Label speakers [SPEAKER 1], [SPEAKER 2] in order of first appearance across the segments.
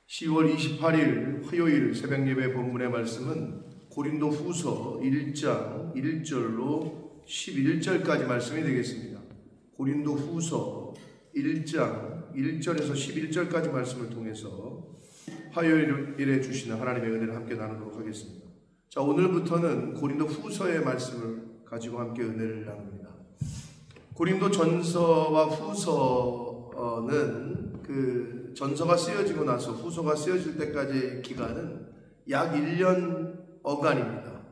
[SPEAKER 1] 10월 28일 화요일 새벽예배 본문의 말씀은 고린도 후서 1장 1절로 11절까지 말씀이 되겠습니다. 고린도 후서 1장 1절에서 11절까지 말씀을 통해서 화요일에 주시는 하나님의 은혜를 함께 나누도록 하겠습니다. 자, 오늘부터는 고린도 후서의 말씀을 가지고 함께 은혜를 나눕니다. 고린도 전서와 후서는 전서가 쓰여지고 나서 후서가 쓰여질 때까지의 기간은 약 1년 어간입니다.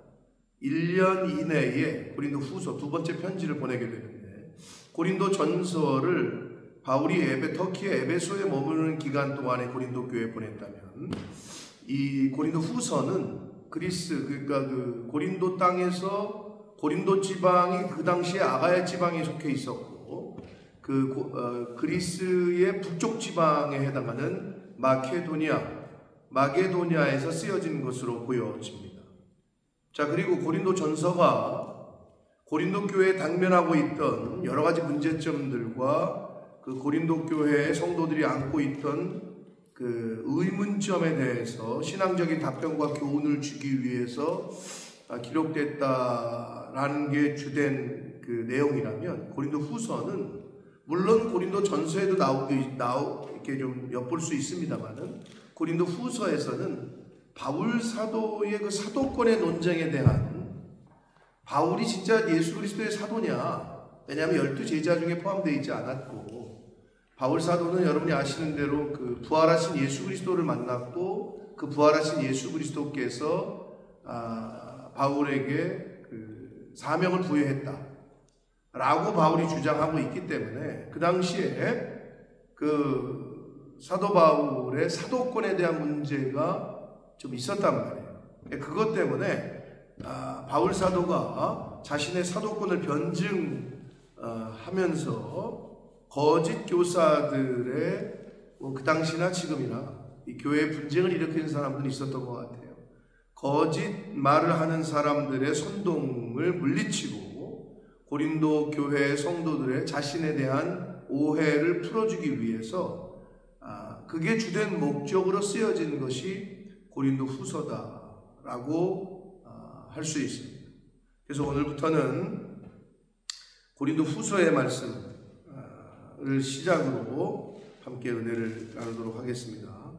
[SPEAKER 1] 1년 이내에 고린도 후서 두 번째 편지를 보내게 되는데, 고린도 전서를 바울이 터키의 에베소에 머무르는 기간 동안에 고린도 교회에 보냈다면, 이 고린도 후서는 그리스, 그러니까 고린도 땅에서 고린도 지방이 그 당시에 아가야 지방에 속해 있었고, 그리스의 북쪽 지방에 해당하는 마게도니아에서 쓰여진 것으로 보여집니다. 자, 그리고 고린도 전서가 고린도 교회에 당면하고 있던 여러 가지 문제점들과 그 고린도 교회의 성도들이 안고 있던 그 의문점에 대해서 신앙적인 답변과 교훈을 주기 위해서 기록됐다라는 게 주된 그 내용이라면, 고린도 후서는 물론 고린도 전서에도 이렇게 좀 엿볼 수 있습니다만은, 고린도 후서에서는 바울 사도의 그 사도권의 논쟁에 대한, 바울이 진짜 예수 그리스도의 사도냐? 왜냐하면 12제자 중에 포함되어 있지 않았고, 바울 사도는 여러분이 아시는 대로 그 부활하신 예수 그리스도를 만났고, 그 부활하신 예수 그리스도께서 바울에게 그 사명을 부여했다 라고 바울이 주장하고 있기 때문에, 그 당시에 그 사도 바울의 사도권에 대한 문제가 좀 있었단 말이에요. 그것 때문에 바울 사도가 자신의 사도권을 변증하면서 거짓 교사들의 그 당시나 지금이나 이 교회에 분쟁을 일으키는 사람들이 있었던 것 같아요. 거짓 말을 하는 사람들의 선동을 물리치고 고린도 교회의 성도들의 자신에 대한 오해를 풀어주기 위해서 그게 주된 목적으로 쓰여진 것이 고린도 후서다라고 할 수 있습니다. 그래서 오늘부터는 고린도 후서의 말씀을 시작으로 함께 은혜를 나누도록 하겠습니다.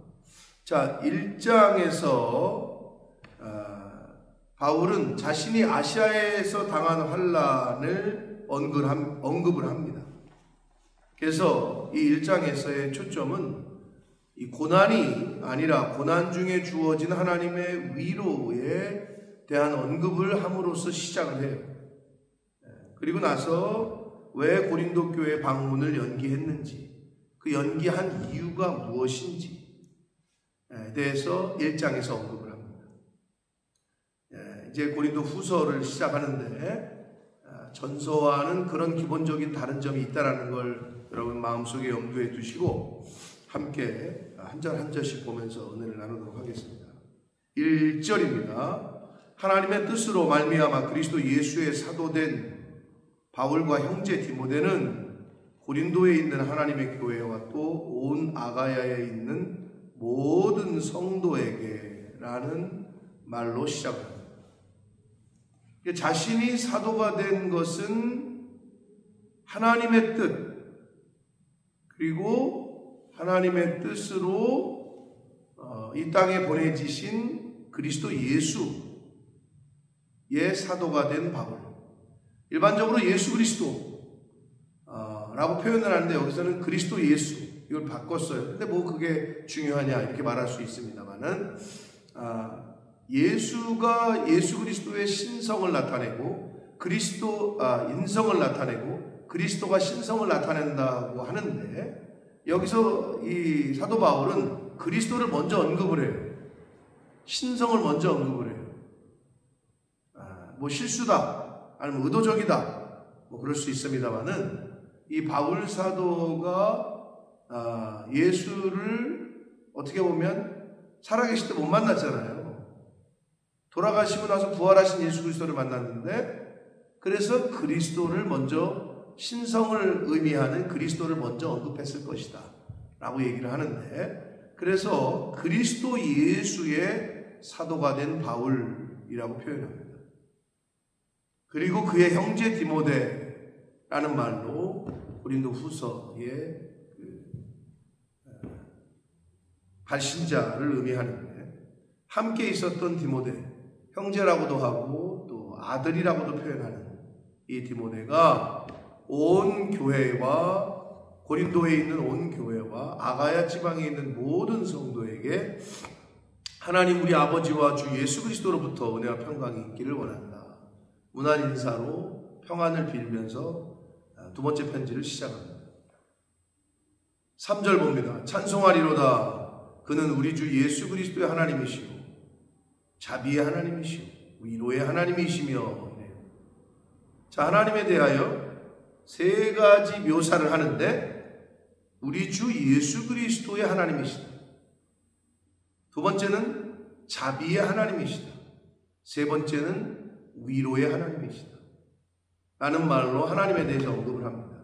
[SPEAKER 1] 자, 1장에서 바울은 자신이 아시아에서 당한 환난을 언급을 합니다. 그래서 이 1장에서의 초점은 이 고난이 아니라 고난 중에 주어진 하나님의 위로에 대한 언급을 함으로써 시작을 해요. 그리고 나서 왜 고린도 교회 방문을 연기했는지, 그 연기한 이유가 무엇인지에 대해서 1장에서 언급을 합니다. 이제 고린도 후서를 시작하는데, 전서와는 그런 기본적인 다른 점이 있다는 걸 여러분 마음속에 염두에 두시고 함께 한 절 한 절씩 보면서 은혜를 나누도록 하겠습니다. 1절입니다. 하나님의 뜻으로 말미암아 그리스도 예수의 사도된 바울과 형제 디모데는 고린도에 있는 하나님의 교회와 또 온 아가야에 있는 모든 성도에게 라는 말로 시작합니다. 자신이 사도가 된 것은 하나님의 뜻, 그리고 하나님의 뜻으로 이 땅에 보내지신 그리스도 예수의 사도가 된 바울. 일반적으로 예수 그리스도 라고 표현을 하는데, 여기서는 그리스도 예수 이걸 바꿨어요. 근데 뭐 그게 중요하냐 이렇게 말할 수 있습니다만은, 예수가 예수 그리스도의 신성을 나타내고 인성을 나타내고 그리스도가 신성을 나타낸다고 하는데, 여기서 이 사도 바울은 그리스도를 먼저 언급을 해요. 신성을 먼저 언급을 해요. 뭐 실수다 아니면 의도적이다 뭐 그럴 수 있습니다만은, 이 바울 사도가 예수를 어떻게 보면 살아계실 때 못 만났잖아요. 돌아가시고 나서 부활하신 예수 그리스도를 만났는데, 그래서 그리스도를 먼저, 신성을 의미하는 그리스도를 먼저 언급했을 것이다 라고 얘기를 하는데, 그래서 그리스도 예수의 사도가 된 바울이라고 표현합니다. 그리고 그의 형제 디모데라는 말로 고린도 후서의 발신자를 의미하는데, 함께 있었던 디모데, 형제라고도 하고 또 아들이라고도 표현하는 이 디모데가 온 교회와 고린도에 있는 온 교회와 아가야 지방에 있는 모든 성도에게 하나님 우리 아버지와 주 예수 그리스도로부터 은혜와 평강이 있기를 원한다. 문안 인사로 평안을 빌면서 두 번째 편지를 시작합니다. 3절 봅니다. 찬송하리로다. 그는 우리 주 예수 그리스도의 하나님이시오, 자비의 하나님이시오, 위로의 하나님이시며. 자, 하나님에 대하여 세 가지 묘사를 하는데, 우리 주 예수 그리스도의 하나님이시다. 두 번째는 자비의 하나님이시다. 세 번째는 위로의 하나님이시다. 라는 말로 하나님에 대해서 언급을 합니다.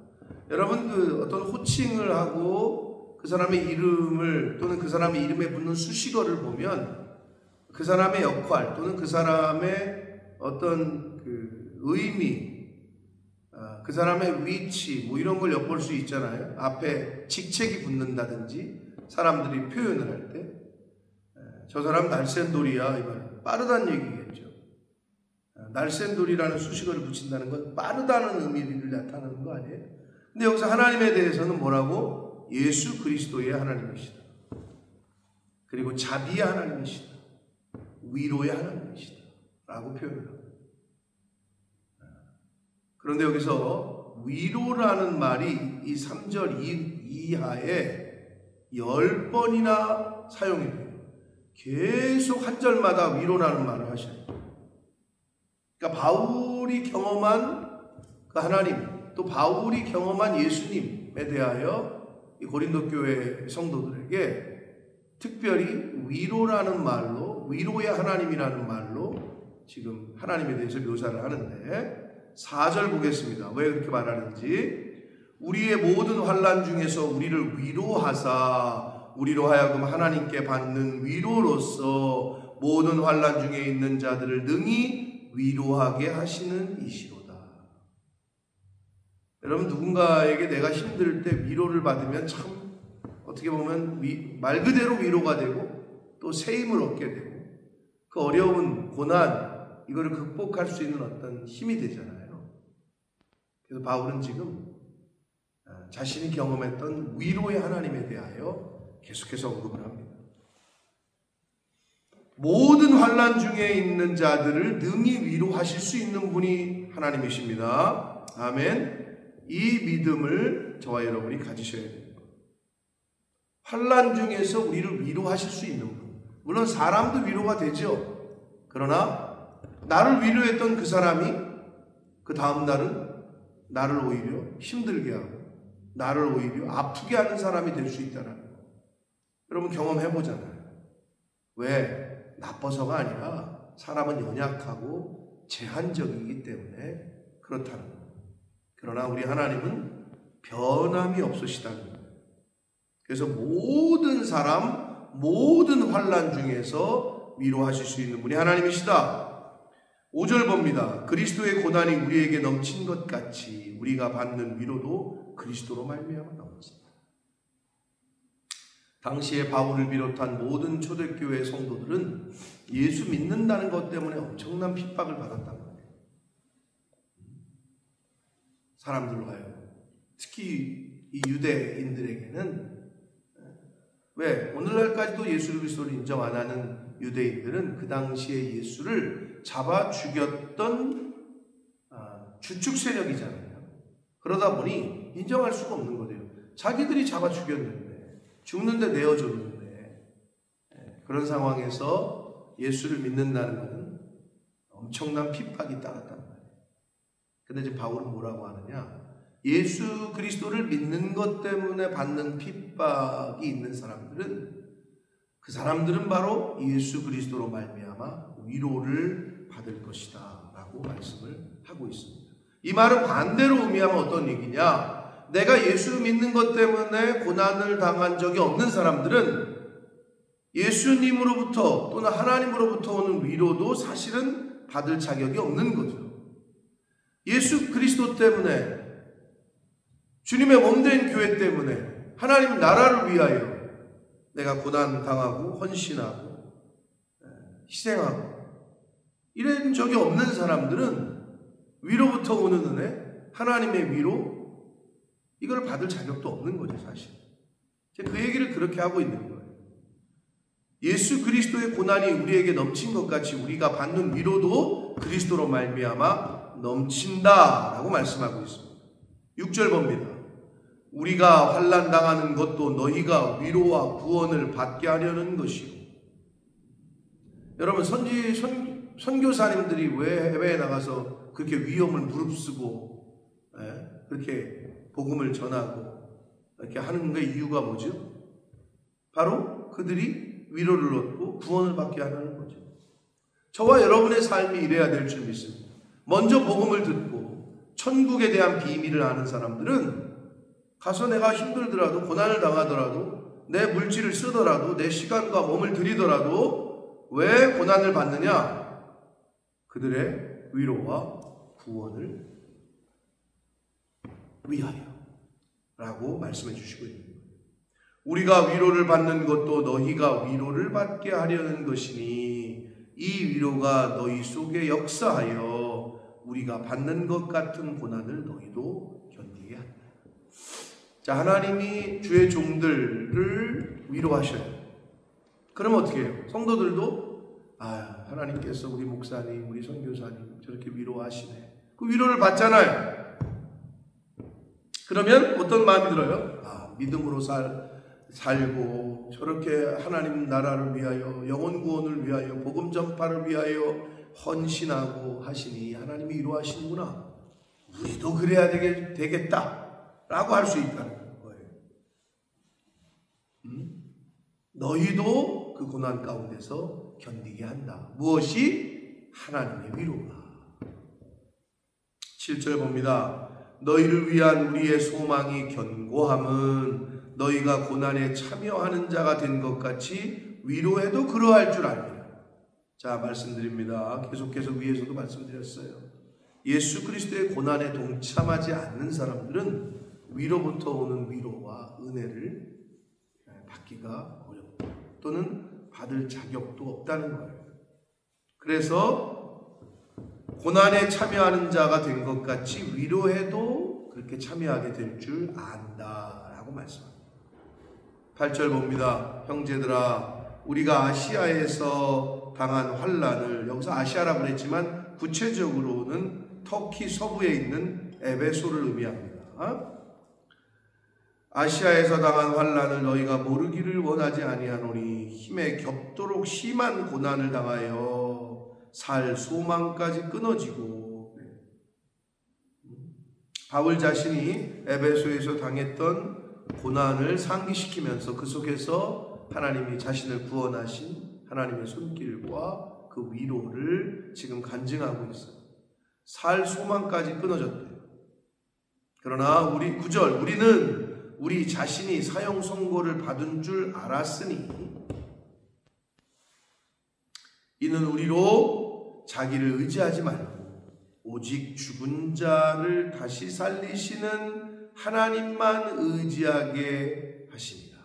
[SPEAKER 1] 여러분, 어떤 호칭을 하고 그 사람의 이름을 또는 그 사람의 이름에 붙는 수식어를 보면 그 사람의 역할 또는 그 사람의 어떤 의미, 그 사람의 위치 이런 걸 엿볼 수 있잖아요. 앞에 직책이 붙는다든지 사람들이 표현을 할 때 저 사람 날쌘돌이야, 이 말 빠르다는 얘기겠죠. 날쌘돌이라는 수식어를 붙인다는 건 빠르다는 의미를 나타내는 거 아니에요? 근데 여기서 하나님에 대해서는 뭐라고? 예수 그리스도의 하나님이시다. 그리고 자비의 하나님이시다. 위로의 하나님이시다. 라고 표현을 합니다. 그런데 여기서 위로라는 말이 이 3절 이하에 10번이나 사용이 돼요. 계속 한 절마다 위로라는 말을 하셔요. 그러니까 바울이 경험한 그 하나님, 또 바울이 경험한 예수님에 대하여 이 고린도 교회 성도들에게 특별히 위로라는 말로, 위로의 하나님이라는 말로 지금 하나님에 대해서 묘사를 하는데, 4절 보겠습니다. 왜 그렇게 말하는지. 우리의 모든 환난 중에서 우리를 위로하사 우리로 하여금 하나님께 받는 위로로서 모든 환난 중에 있는 자들을 능히 위로하게 하시는 이시로다. 여러분, 누군가에게 내가 힘들 때 위로를 받으면 참 어떻게 보면 말 그대로 위로가 되고 또 새 힘을 얻게 되고 그 어려운 고난, 이거를 극복할 수 있는 어떤 힘이 되잖아요. 그래서 바울은 지금 자신이 경험했던 위로의 하나님에 대하여 계속해서 언급을 합니다. 모든 환난 중에 있는 자들을 능히 위로하실 수 있는 분이 하나님이십니다. 아멘. 이 믿음을 저와 여러분이 가지셔야 됩니다. 환난 중에서 우리를 위로하실 수 있는 분. 물론 사람도 위로가 되죠. 그러나 나를 위로했던 그 사람이 그 다음 날은 나를 오히려 힘들게 하고 나를 오히려 아프게 하는 사람이 될 수 있다는 거. 여러분 경험해보잖아요. 왜? 나빠서가 아니라 사람은 연약하고 제한적이기 때문에 그렇다는 거. 그러나 우리 하나님은 변함이 없으시다는 거. 그래서 모든 사람, 모든 환난 중에서 위로하실 수 있는 분이 하나님이시다. 5절 봅니다. 그리스도의 고난이 우리에게 넘친 것 같이 우리가 받는 위로도 그리스도로 말미암아 넘친다. 당시에 바울을 비롯한 모든 초대교회 성도들은 예수 믿는다는 것 때문에 엄청난 핍박을 받았단 말이에요. 사람들로 하여금. 특히 이 유대인들에게는, 왜? 오늘날까지도 예수 그리스도를 인정 안 하는 유대인들은 그 당시에 예수를 잡아 죽였던 주축 세력이잖아요. 그러다 보니 인정할 수가 없는 거예요. 자기들이 잡아 죽였는데, 죽는데 내어줬는데, 그런 상황에서 예수를 믿는다는 것은 엄청난 핍박이 따랐단 말이에요. 근데 지금 바울은 뭐라고 하느냐? 예수 그리스도를 믿는 것 때문에 받는 핍박이 있는 사람들은, 그 사람들은 바로 예수 그리스도로 말미암아 위로를 받을 것이다 라고 말씀을 하고 있습니다. 이 말은 반대로 의미하면 어떤 얘기냐? 내가 예수 믿는 것 때문에 고난을 당한 적이 없는 사람들은 예수님으로부터 또는 하나님으로부터 오는 위로도 사실은 받을 자격이 없는 거죠. 예수 그리스도 때문에, 주님의 몸된 교회 때문에, 하나님 나라를 위하여 내가 고난당하고 헌신하고 희생하고 이런 적이 없는 사람들은 위로부터 오는 은혜, 하나님의 위로, 이걸 받을 자격도 없는 거죠, 사실. 제가 그 얘기를 그렇게 하고 있는 거예요. 예수 그리스도의 고난이 우리에게 넘친 것 같이 우리가 받는 위로도 그리스도로 말미암아 넘친다라고 말씀하고 있습니다. 6절 봅니다. 우리가 환난 당하는 것도 너희가 위로와 구원을 받게 하려는 것이요. 여러분, 선교사님들이 왜 해외에 나가서 그렇게 위험을 무릅쓰고 그렇게 복음을 전하고 이렇게 하는 게 이유가 뭐죠? 바로 그들이 위로를 얻고 구원을 받게 하는 거죠. 저와 여러분의 삶이 이래야 될 줄 믿습니다. 먼저 복음을 듣고 천국에 대한 비밀을 아는 사람들은 가서 내가 힘들더라도 고난을 당하더라도 내 물질을 쓰더라도 내 시간과 몸을 들이더라도 왜 고난을 받느냐? 그들의 위로와 구원을 위하여 라고 말씀해 주시고 있습니다. 우리가 위로를 받는 것도 너희가 위로를 받게 하려는 것이니 이 위로가 너희 속에 역사하여 우리가 받는 것 같은 고난을 너희도 견디게 한다. 자, 하나님이 주의 종들을 위로하셔요. 그럼 어떻게 해요? 성도들도 하나님께서 우리 목사님, 우리 선교사님 저렇게 위로하시네. 그 위로를 받잖아요. 그러면 어떤 마음이 들어요? 믿음으로 살고 저렇게 하나님 나라를 위하여, 영혼 구원을 위하여, 복음 전파를 위하여 헌신하고 하시니 하나님이 위로하시는구나. 우리도 그래야 되겠다 라고 할 수 있다는 거예요. 너희도 그 고난 가운데서 견디게 한다. 무엇이? 하나님의 위로가. 7절 봅니다. 너희를 위한 우리의 소망이 견고함은 너희가 고난에 참여하는 자가 된 것 같이 위로해도 그러할 줄 압니다. 자, 말씀드립니다. 계속해서 위에서도 말씀드렸어요. 예수 그리스도의 고난에 동참하지 않는 사람들은 위로부터 오는 위로와 은혜를 받기가 어렵다. 또는 받을 자격도 없다는 거예요. 그래서 고난에 참여하는 자가 된 것 같이 위로해도 그렇게 참여하게 될 줄 안다라고 말씀합니다. 8절 봅니다. 형제들아, 우리가 아시아에서 당한 환난을, 여기서 아시아라고 그랬지만 구체적으로는 터키 서부에 있는 에베소를 의미합니다. 아시아에서 당한 환난을 너희가 모르기를 원하지 아니하노니 힘에 겹도록 심한 고난을 당하여 살 소망까지 끊어지고. 바울 자신이 에베소에서 당했던 고난을 상기시키면서 그 속에서 하나님이 자신을 구원하신 하나님의 손길과 그 위로를 지금 간증하고 있어요. 살 소망까지 끊어졌대요. 그러나 우리 9절, 우리는 우리 자신이 사형 선고를 받은 줄 알았으니 이는 우리로 자기를 의지하지 말고 오직 죽은 자를 다시 살리시는 하나님만 의지하게 하십니다.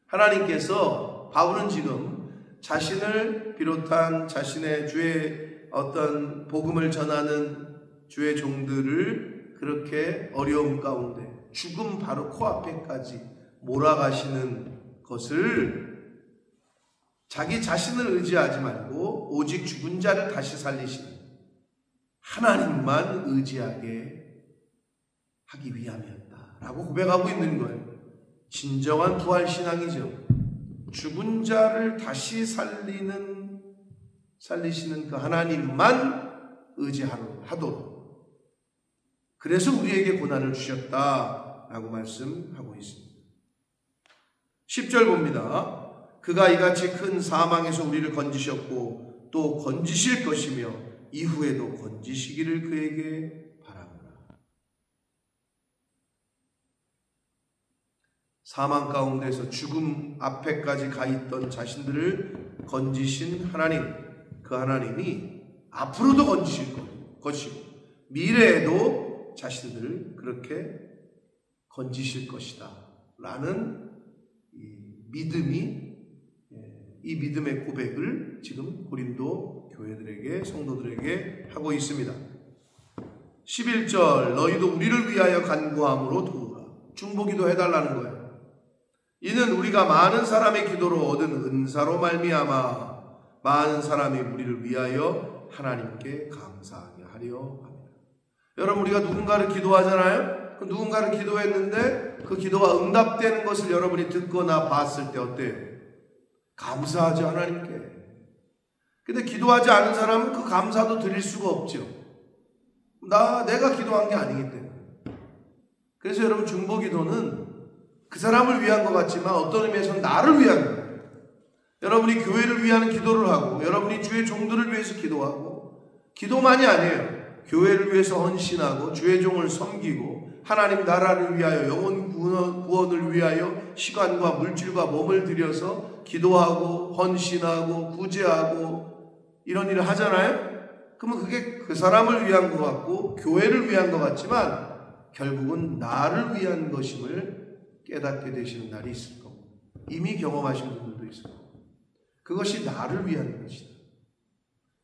[SPEAKER 1] 하나님께서, 바울은 지금 자신을 비롯한 자신의 주의 어떤 복음을 전하는 주의 종들을 그렇게 어려움 가운데 죽음 바로 코앞에까지 몰아가시는 것을 자기 자신을 의지하지 말고 오직 죽은 자를 다시 살리시는 하나님만 의지하게 하기 위함이었다라고 고백하고 있는 거예요. 진정한 부활신앙이죠. 죽은 자를 다시 살리시는 그 하나님만 의지하도록. 그래서 우리에게 고난을 주셨다라고 말씀하고 있습니다. 10절 봅니다. 그가 이같이 큰 사망에서 우리를 건지셨고 또 건지실 것이며 이후에도 건지시기를 그에게 바랍니다. 사망 가운데서 죽음 앞에까지 가 있던 자신들을 건지신 하나님, 그 하나님이 앞으로도 건지실 것이고 미래에도 자신들을 그렇게 건지실 것이다 라는 이 믿음의 고백을 지금 고린도 교회들에게, 성도들에게 하고 있습니다. 11절, 너희도 우리를 위하여 간구함으로 도우라. 중보기도 해달라는 거예요. 이는 우리가 많은 사람의 기도로 얻은 은사로 말미암아 많은 사람이 우리를 위하여 하나님께 감사하게 하려 합니다. 여러분, 우리가 누군가를 기도하잖아요. 그 누군가를 기도했는데 그 기도가 응답되는 것을 여러분이 듣거나 봤을 때 어때요? 감사하죠, 하나님께. 근데 기도하지 않은 사람은 그 감사도 드릴 수가 없죠. 내가 기도한 게 아니기 때문에. 그래서 여러분, 중보기도는 그 사람을 위한 것 같지만 어떤 의미에서는 나를 위한 거예요. 여러분이 교회를 위한 기도를 하고, 여러분이 주의 종들을 위해서 기도하고, 기도만이 아니에요. 교회를 위해서 헌신하고, 주의 종을 섬기고, 하나님 나라를 위하여, 영혼 구원을 위하여 시간과 물질과 몸을 들여서 기도하고, 헌신하고, 구제하고, 이런 일을 하잖아요. 그러면 그게 그 사람을 위한 것 같고 교회를 위한 것 같지만 결국은 나를 위한 것임을 깨닫게 되시는 날이 있을 거고, 이미 경험하신 분들도 있을 거고, 그것이 나를 위한 것이다.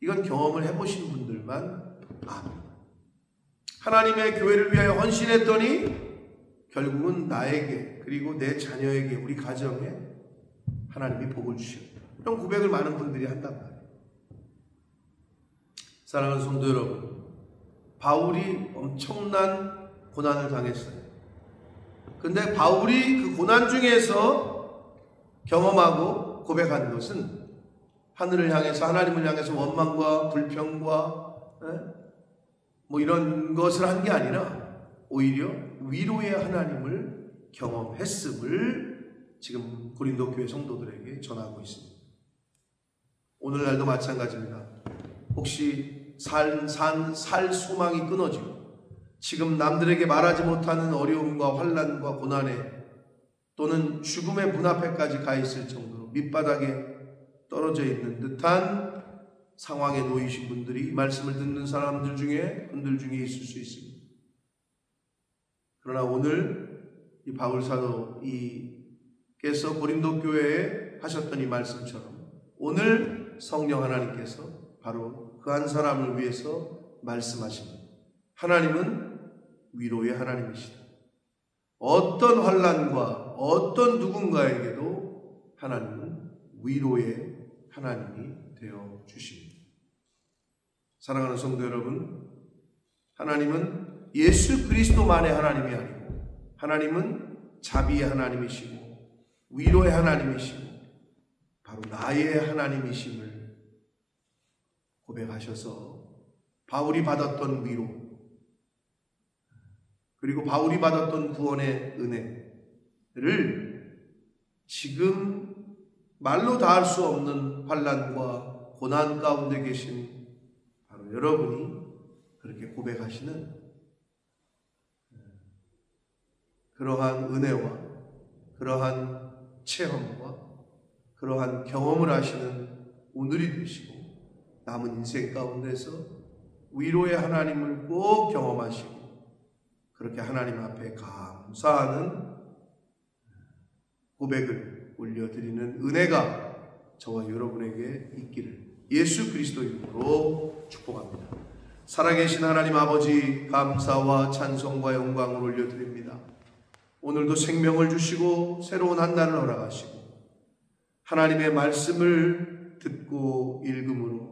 [SPEAKER 1] 이건 경험을 해보신 분들만 압니다. 하나님의 교회를 위하여 헌신했더니 결국은 나에게, 그리고 내 자녀에게, 우리 가정에 하나님이 복을 주셨다. 이런 고백을 많은 분들이 한단 말이에요. 사랑하는 성도 여러분, 바울이 엄청난 고난을 당했어요. 근데 바울이 그 고난 중에서 경험하고 고백한 것은 하늘을 향해서, 하나님을 향해서 원망과 불평과 뭐 이런 것을 한 게 아니라 오히려 위로의 하나님을 경험했음을 지금 고린도 교회 성도들에게 전하고 있습니다. 오늘날도 마찬가지입니다. 혹시 살 소망이 끊어지고 지금 남들에게 말하지 못하는 어려움과 환난과 고난에 또는 죽음의 문 앞에까지 가 있을 정도로 밑바닥에 떨어져 있는 듯한 상황에 놓이신 분들이 이 말씀을 듣는 사람들 중에 있을 수 있습니다. 그러나 오늘 이 바울 사도께서 고린도 교회에 하셨던 이 말씀처럼 오늘 성령 하나님께서 바로 그 한 사람을 위해서 말씀하십니다. 하나님은 위로의 하나님이시다. 어떤 환난과 어떤 누군가에게도 하나님은 위로의 하나님이 되어 주십니다. 사랑하는 성도 여러분, 하나님은 예수 그리스도만의 하나님이 아니고 하나님은 자비의 하나님이시고 위로의 하나님이시고 바로 나의 하나님이심을 고백하셔서 바울이 받았던 위로, 그리고 바울이 받았던 구원의 은혜를 지금 말로 다할 수 없는 환난과 고난 가운데 계신 바로 여러분이 그렇게 고백하시는 그러한 은혜와 그러한 체험과 그러한 경험을 하시는 오늘이 되시고, 남은 인생 가운데서 위로의 하나님을 꼭 경험하시고 그렇게 하나님 앞에 감사하는 고백을 올려드리는 은혜가 저와 여러분에게 있기를 예수 그리스도 이름으로 축복합니다. 살아계신 하나님 아버지, 감사와 찬송과 영광을 올려드립니다. 오늘도 생명을 주시고 새로운 한 날을 허락하시고 하나님의 말씀을 듣고 읽음으로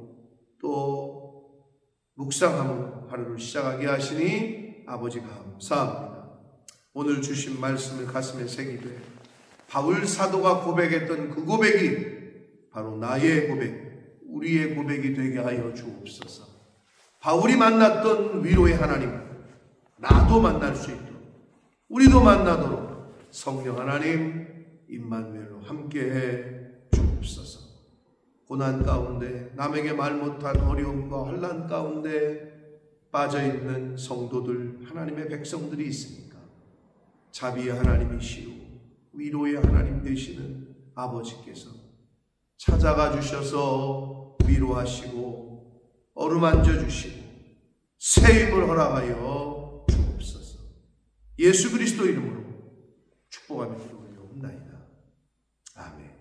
[SPEAKER 1] 또 묵상함으로 하루를 시작하게 하시니 아버지 감사합니다. 오늘 주신 말씀을 가슴에 새기되 바울 사도가 고백했던 그 고백이 바로 나의 고백, 우리의 고백이 되게 하여 주옵소서. 바울이 만났던 위로의 하나님, 나도 만날 수 있도록, 우리도 만나도록 성령 하나님 임마누엘로 함께해 주옵소서. 고난 가운데, 남에게 말 못한 어려움과 환난 가운데 빠져있는 성도들, 하나님의 백성들이 있으니까 자비의 하나님이시오, 위로의 하나님 되시는 아버지께서 찾아가 주셔서 위로하시고 어루만져 주시고 새 힘을 허락하여 주옵소서. 예수 그리스도 이름으로 축복하며 기도하옵나이다. 아멘.